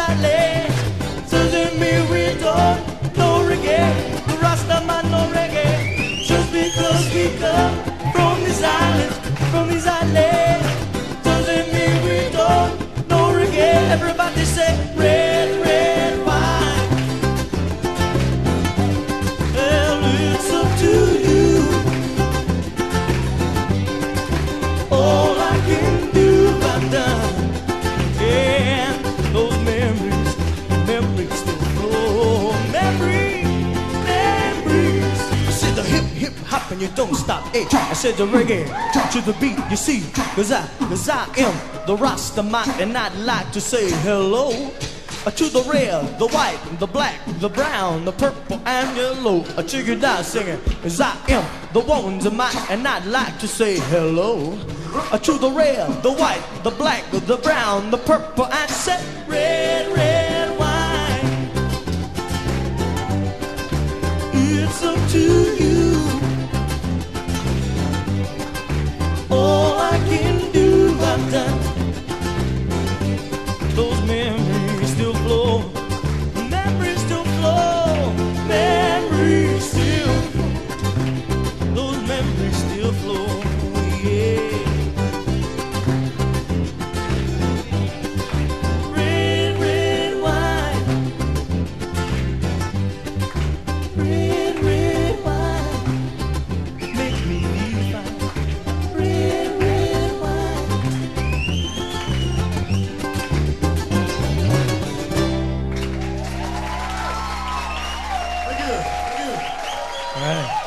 island. Doesn't mean we don't no reggae. The Rasta man no reggae. Just because we come from these islands, doesn't mean we don't no reggae. Everybody say red, red wine. Well, it's up to you. All I can do, I've done. And those memories still flow. Memories. You said the hip hop and you don't stop. Hey, I said the reggae to the beat. You see, cause I am the Rasta man, and I'd like to say hello to the red, the white, the black, the brown, the purple and yellow. Check it out singing, cause I am the ones of mine, and I'd like to say hello to the red, the white, the black, the brown, the purple, and say red, red wine. It's up to you. All I can do, I've done. Those memories still flow. Memories still flow. Memories still flow. Those memories still flow. Yeah. Red, red wine. Red, red wine. Make me fine. Red, red wine. Thank you. All right.